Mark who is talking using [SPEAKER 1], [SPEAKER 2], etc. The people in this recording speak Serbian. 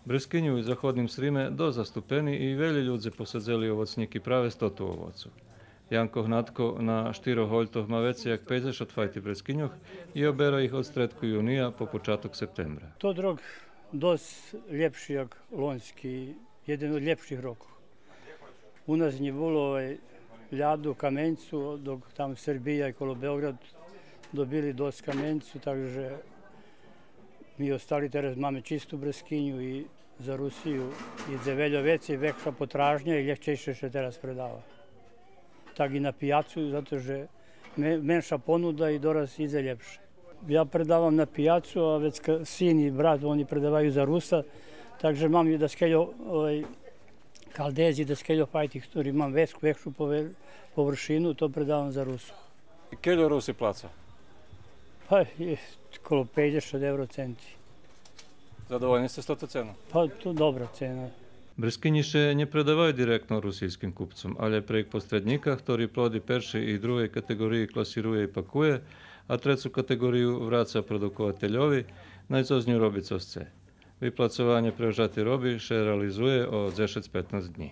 [SPEAKER 1] Breskiniu i zachodnim Srime doza stupeni i veľa ľudze posadzeli ovocníky práve z totu ovocu. Janko Hnatko na 4 hoľtoch má veci jak 50 fajti Breskinjoh i obera ih od stretku junija po počatok septembra.
[SPEAKER 2] Tod rok dost ljepši jak lonjski, jedan od ljepših rokov. U nas nije bilo ljadu, kamencu, dok tam Srbija i kolo Beograd dobili dost kamencu, takže mi ostali teraz máme čistu Breskinju i za Rusiju i za veľa veci veća potražnja i ljepčejše še teraz predava. Tak i na pijacu, zato že menša ponuda i doraz iza ljepše. Ja predavam na pijacu, a već sin i brat, oni predavaju za Rusa, takže mam i da skeljo kaldezi, da skeljo fajti, ktorý imam veću površinu, to predavam za Rusu.
[SPEAKER 3] Keljo Rusi placa?
[SPEAKER 2] Pa, kolo 50 eurocenti.
[SPEAKER 3] Zadovoljni ste s toto cenom?
[SPEAKER 2] Pa, to dobra cena.
[SPEAKER 1] Breskiniše ne predavaju direktno rusijskim kupcom, ale prek posrednika, ktorý plodi perši i druhej kategoriji klasiruje i pakuje, a treću kategoriju vraca produkovateljovi, najzoznju robi co chce. Vyplacovanie prevžatej roby še realizuje o 10-15 dní.